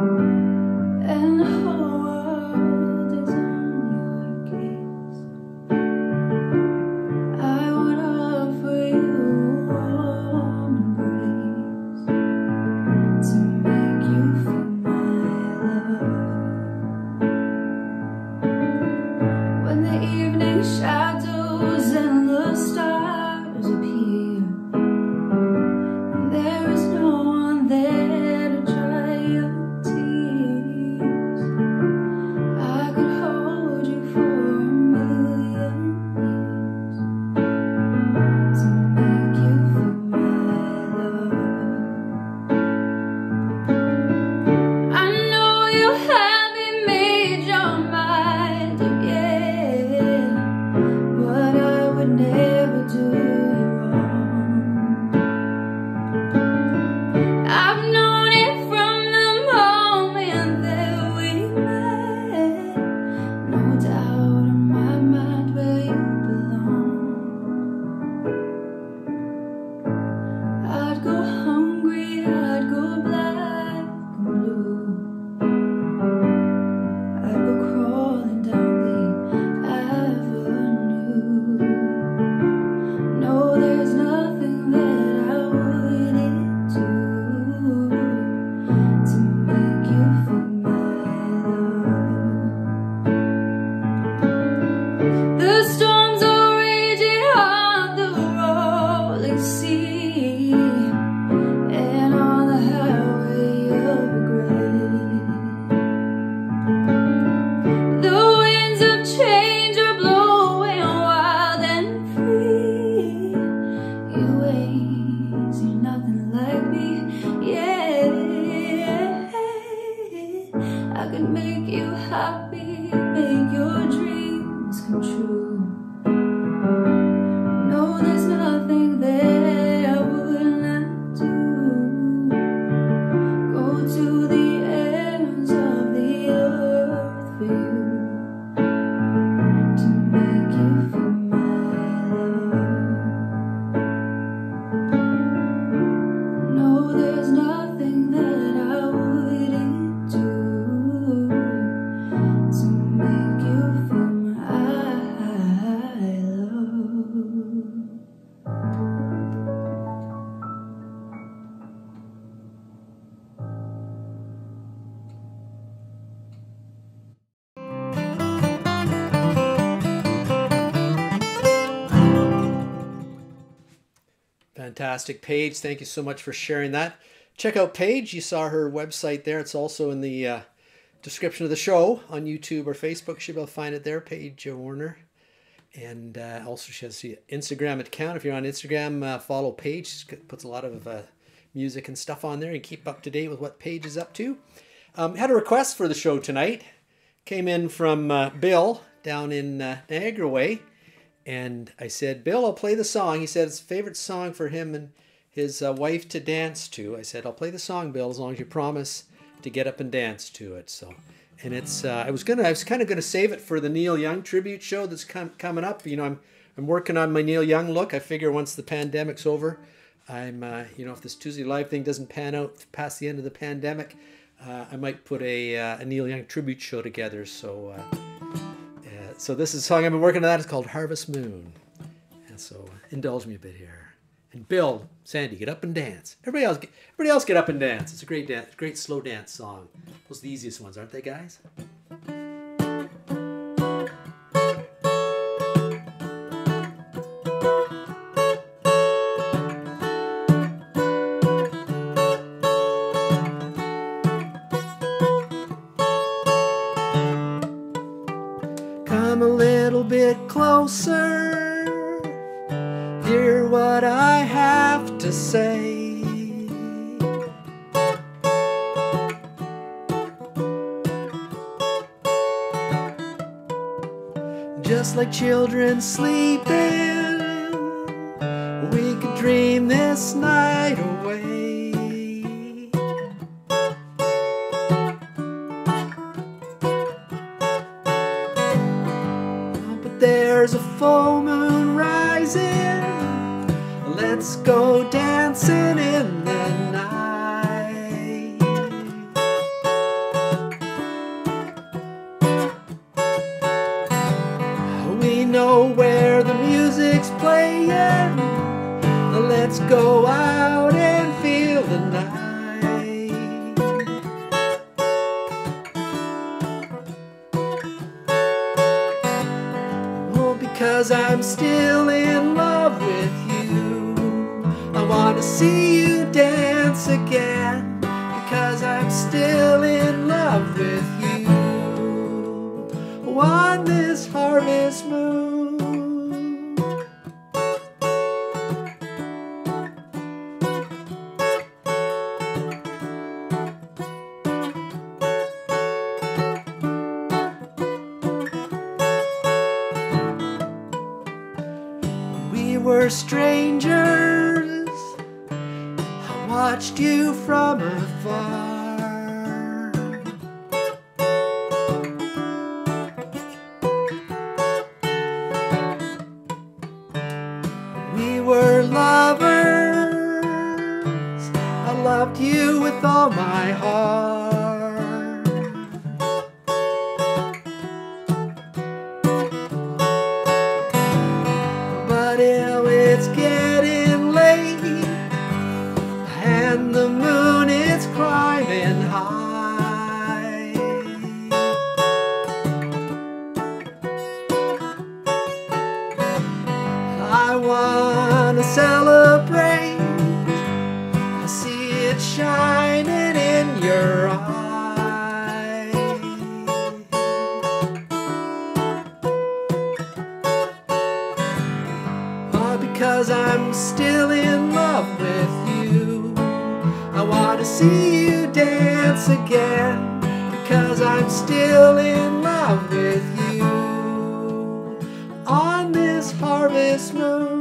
and the whole world is on your case. I would offer you a warm embrace to make you feel my love. When the evening shadows and the stars appear, and there is no one there to dry your tears, I could hold you for a million years to make you feel my love. I know you haven't made your mind up yet, but I would never do you wrong. I've known it from the moment that we met, no doubt in my mind where you belong. I'd go hungry, I'd go black and blue, I'd go crawling down the avenue. No, there's nothing that I wouldn't do to make you feel my love. The storms are raging on the rolling sea, and on the highway of regret. The winds of change are blowing wild and free. You ain't seen nothing like me yet. I can make you happy, make your dreams come true. No, there's nothing that I would not do. Go to the ends of the earth for you to make you feel my love. No, there's nothing that I wouldn't do to make you feel my love. Fantastic, Paige. Thank you so much for sharing that. Check out Paige. You saw her website there. It's also in the description of the show on YouTube or Facebook. You should be able to find it there, Paige Warner. And also she has the Instagram account. If you're on Instagram, follow Paige. She puts a lot of music and stuff on there and keep up to date with what Paige is up to. Had a request for the show tonight. Came in from Bill down in Niagara Way. And I said, Bill, I'll play the song. He said it's a favorite song for him and his wife to dance to. I said, I'll play the song, Bill, as long as you promise to get up and dance to it. So, and it's I was kind of gonna save it for the Neil Young tribute show that's coming up. You know, I'm working on my Neil Young look. I figure once the pandemic's over, I'm you know, if this Tuesday Live thing doesn't pan out past the end of the pandemic, I might put a Neil Young tribute show together. So. So this is a song I've been working on. That it's called Harvest Moon. And so indulge me a bit here. And Bill, Sandy, get up and dance. Everybody else get up and dance. It's a great dance, great slow dance song. Those are the easiest ones, aren't they, guys? Come a little bit closer, hear what I have to say. Just like children sleeping, we could dream this night away. There's a full moon rising, let's go dancing in the night. because I'm still in love with you. I want to see you dance again, because I'm still in love with you. On this harvest moon. We were strangers, I watched you from afar. We were lovers, I loved you with all my heart. But it's getting late, and the moon is climbing high. I want to celebrate, I see it shining in your eyes. Because I'm still in love with you. I want to see you dance again, because I'm still in love with you. On this harvest moon.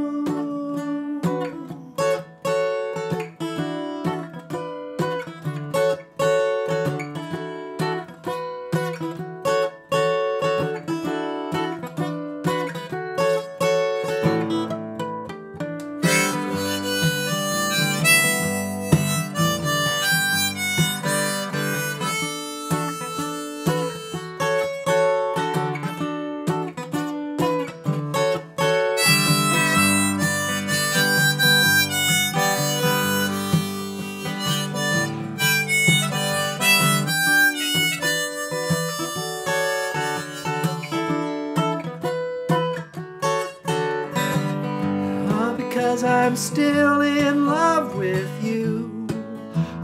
Because I'm still in love with you.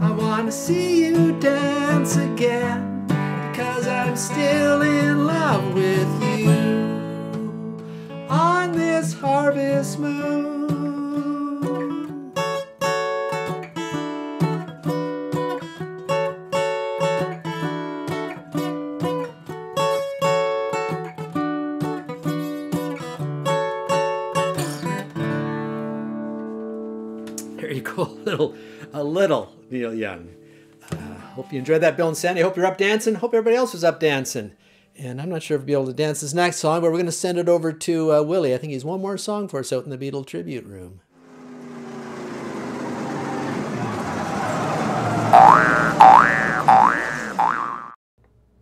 I want to see you dance again, because I'm still in love with you. On this harvest moon. There you go, a little Neil Young. Hope you enjoyed that, Bill and Sandy. Hope you're up dancing. Hope everybody else was up dancing. And I'm not sure if we'll be able to dance this next song, but we're going to send it over to Willie. I think he's one more song for us out in the Beatle tribute room.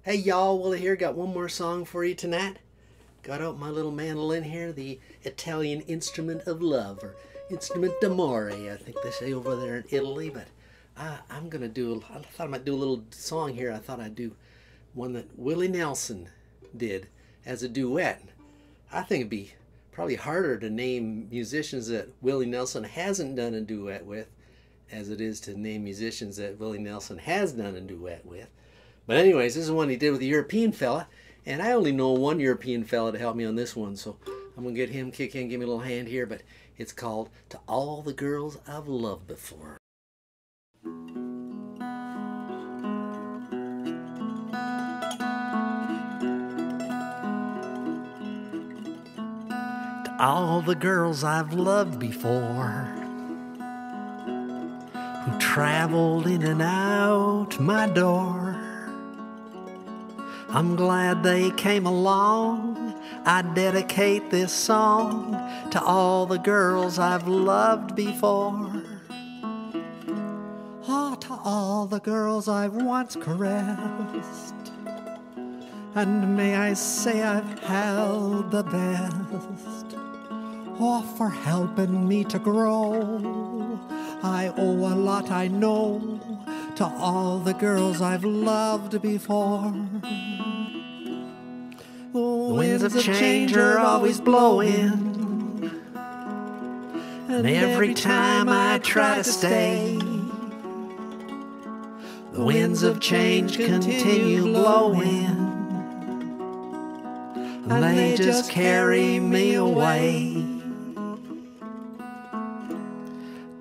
Hey y'all, Willie here. Got one more song for you tonight. Got out my little mandolin here, the Italian instrument of love, or instrument d'amore, I think they say over there in Italy. But I'm going to do, I thought I might do a little song here. I thought I'd do one that Willie Nelson did as a duet. I think it'd be probably harder to name musicians that Willie Nelson hasn't done a duet with as it is to name musicians that Willie Nelson has done a duet with. But anyways, this is one he did with a European fella, and I only know one European fella to help me on this one, so I'm going to get him kick in, give me a little hand here, but it's called To All the Girls I've Loved Before. To all the girls I've loved before, who traveled in and out my door, I'm glad they came along. I dedicate this song to all the girls I've loved before. Ah, to all the girls I've once caressed, and may I say I've held the best. Oh, for helping me to grow, I owe a lot, I know, to all the girls I've loved before. Oh, winds of change are always blowing, and every time I try to stay, the winds of change continue blowing, and they just carry me away.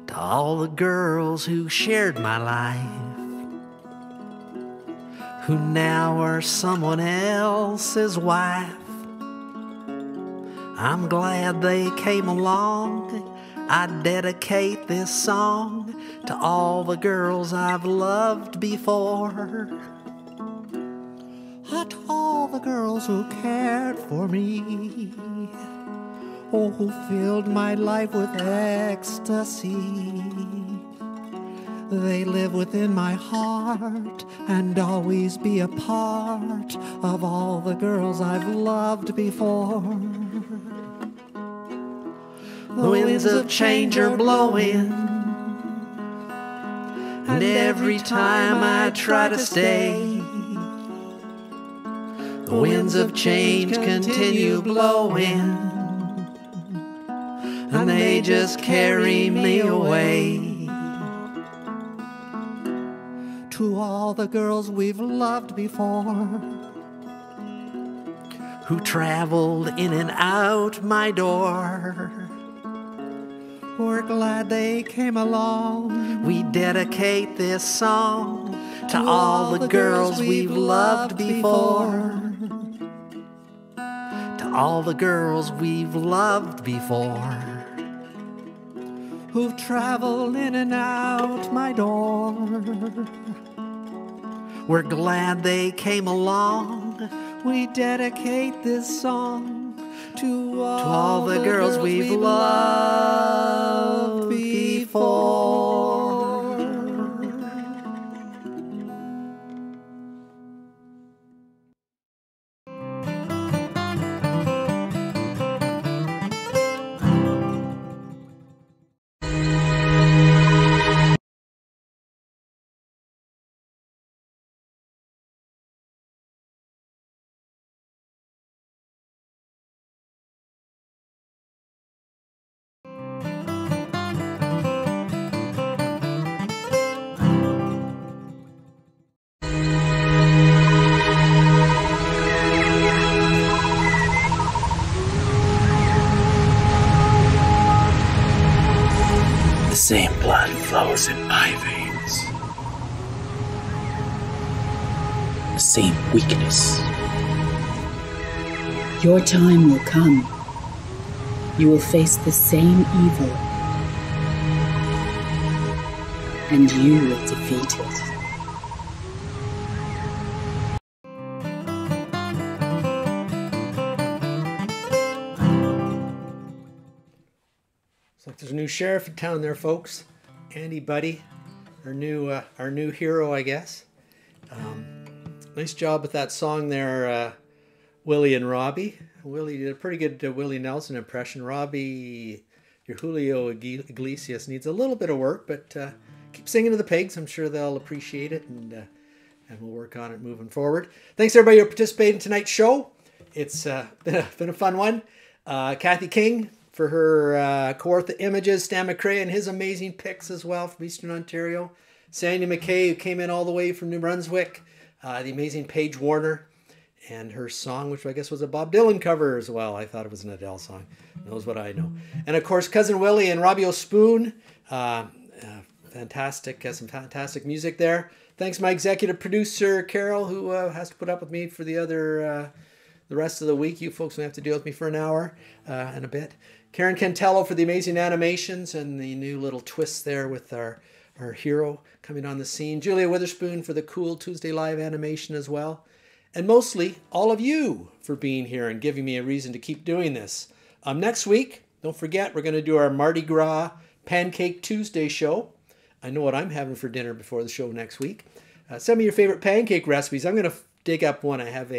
To all the girls who shared my life, who now are someone else's wife, I'm glad they came along. I dedicate this song to all the girls I've loved before. To all the girls who cared for me, oh, who filled my life with ecstasy. They live within my heart and always be a part of all the girls I've loved before. The winds of change are blowing, and every time I try to stay, the winds of change continue blowing, and they just carry me away. To all the girls we've loved before, who traveled in and out my door, we're glad they came along. We dedicate this song to all the girls we've loved before. To all the girls we've loved before, who've traveled in and out my door. We're glad they came along. We dedicate this song to all the girls we've loved before. The same blood flows in my veins. The same weakness. Your time will come. You will face the same evil, and you will defeat it. Looks like there's a new sheriff in town there, folks. Andy Buddy, our new hero, I guess. Nice job with that song there, Willie and Robbie. Willie did a pretty good Willie Nelson impression. Robbie, your Julio Iglesias needs a little bit of work, but keep singing to the pigs. I'm sure they'll appreciate it, and we'll work on it moving forward. Thanks everybody who participated in tonight's show. It's been a fun one. Kathy King for her Kawartha Images, Stan McCrae and his amazing picks as well from Eastern Ontario. Sandy McKay, who came in all the way from New Brunswick. The amazing Paige Warner and her song, which I guess was a Bob Dylan cover as well. I thought it was an Adele song. Knows what I know. And of course, Cousin Willie and Robbie O'Spoon. Fantastic, some fantastic music there. Thanks my executive producer, Carol, who has to put up with me for the rest of the week. You folks will have to deal with me for an hour and a bit. Karen Cantello for the amazing animations and the new little twists there with our hero coming on the scene. Julia Witherspoon for the cool Tuesday Live animation as well. And mostly all of you for being here and giving me a reason to keep doing this. Next week, don't forget, we're going to do our Mardi Gras Pancake Tuesday show. I know what I'm having for dinner before the show next week. Send me your favorite pancake recipes. I'm going to dig up one. I have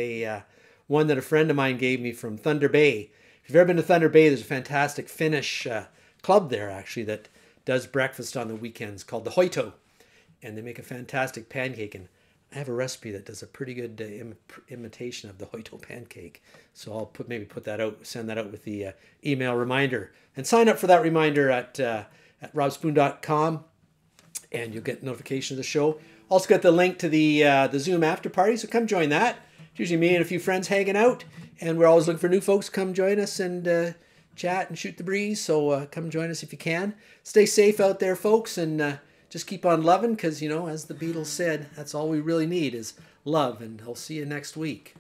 one that a friend of mine gave me from Thunder Bay. If you've ever been to Thunder Bay, there's a fantastic Finnish club there, actually, that does breakfast on the weekends called the Hoito. And they make a fantastic pancake. And I have a recipe that does a pretty good imitation of the Hoito pancake. So I'll maybe put that out, send that out with the email reminder. And sign up for that reminder at robspoon.com, and you'll get notification of the show. Also got the link to the Zoom after party, so come join that. It's usually me and a few friends hanging out, and we're always looking for new folks to come join us and chat and shoot the breeze. So come join us if you can. Stay safe out there, folks, and just keep on loving, because, you know, as the Beatles said, that's all we really need is love. And I'll see you next week.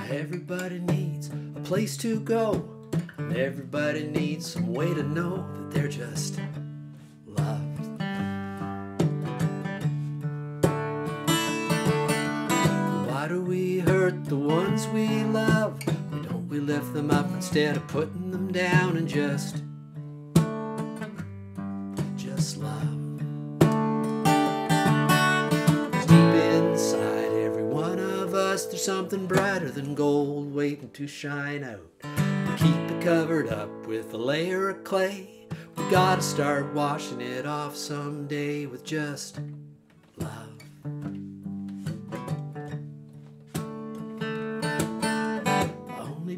Everybody needs a place to go, and everybody needs some way to know that they're just loved. Why do we hurt the ones we love? Why don't we lift them up instead of putting them down and just love? 'Cause deep inside every one of us, there's something brighter than gold waiting to shine out. We keep it covered up with a layer of clay. We gotta start washing it off someday with just love.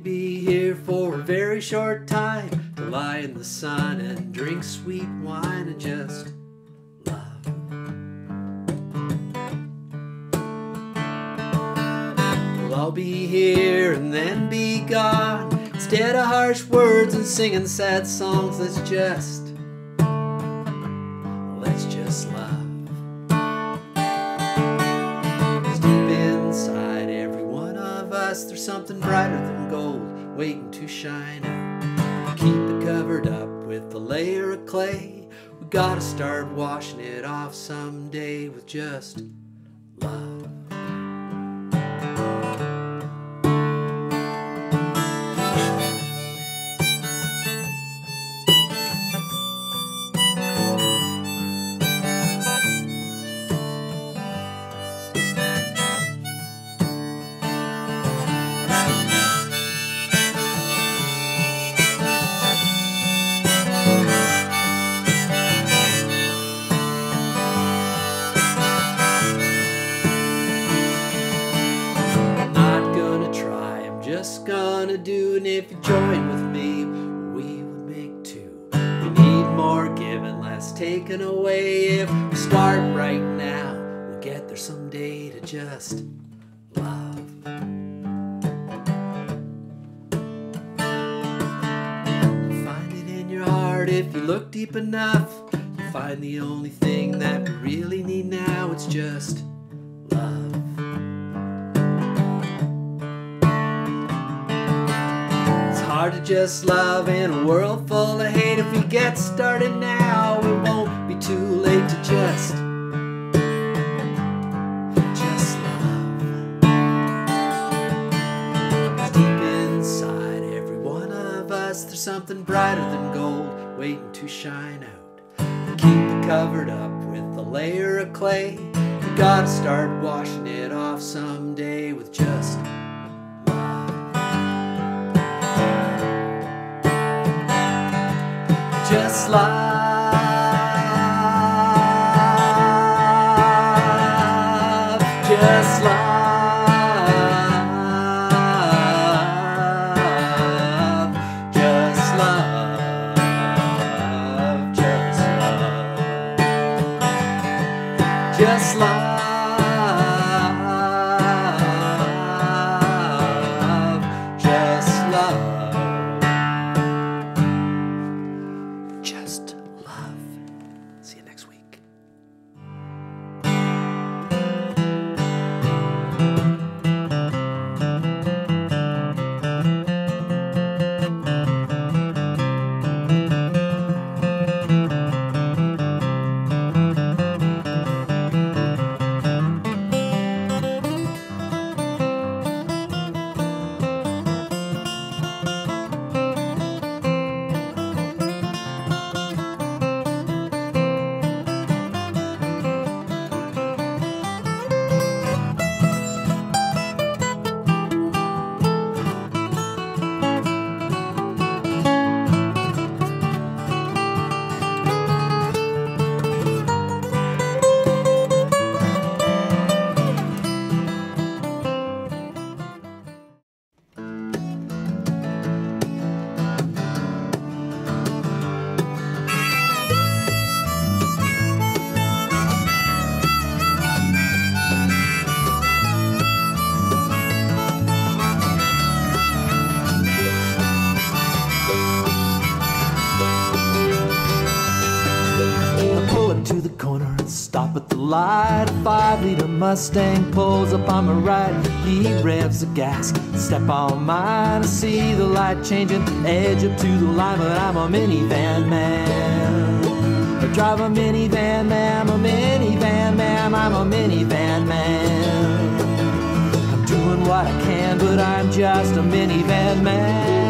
Be here for a very short time to lie in the sun and drink sweet wine and just love. Well, I'll be here and then be gone. Instead of harsh words and singing sad songs, let's just love. 'Cause deep inside every one of us, there's something brighter than gold waiting to shine out. Keep it covered up with a layer of clay. We gotta start washing it off someday with just love. Gonna do, and if you join with me, we would make two. We need more giving, less taken away. If we start right now, we'll get there someday to just love. You'll find it in your heart if you look deep enough. You'll find the only thing that we really need now, it's just love. Hard to just love in a world full of hate. If we get started now, it won't be too late to just love. 'Cause deep inside every one of us, there's something brighter than gold waiting to shine out. Keep it covered up with a layer of clay. We gotta start washing it off someday with just love, just love, just love, just love, just love, just love, just light. A 5-liter Mustang pulls up on my right. He revs the gas, step on mine. I see the light changing, edge up to the line, but I'm a minivan man. I drive a minivan man, I'm a minivan man, I'm a minivan man. I'm doing what I can, but I'm just a minivan man.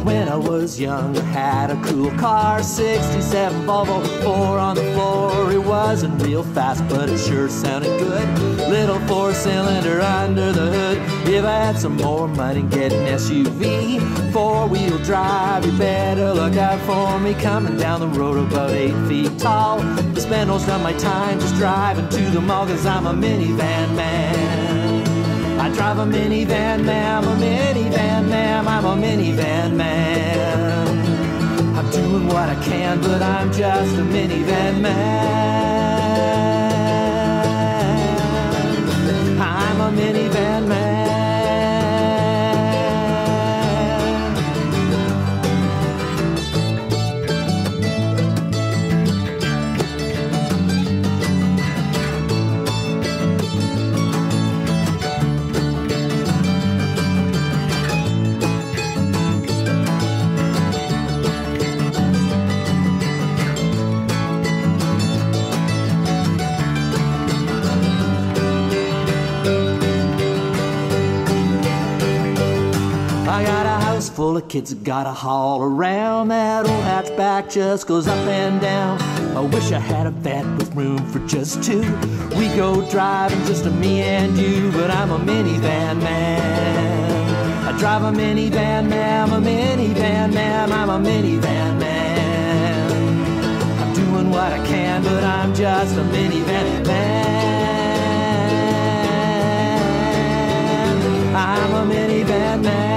When I was young, I had a cool car, 67 Volvo, 4 on the floor. It wasn't real fast, but it sure sounded good. Little 4-cylinder under the hood. If I had some more money, get an SUV, 4-wheel drive. You better look out for me coming down the road about 8 feet tall. I spend most of my time just driving to the mall, 'cause I'm a minivan man. I drive a minivan man, I'm a minivan man, I'm a minivan man. I'm doing what I can, but I'm just a minivan man. I'm a minivan man. I got a house full of kids that gotta haul around. That old hatchback just goes up and down. I wish I had a van with room for just two. We go driving, just a me and you, but I'm a minivan man. I drive a minivan man, I'm a minivan man, I'm a minivan man. I'm doing what I can, but I'm just a minivan man. I'm a minivan man.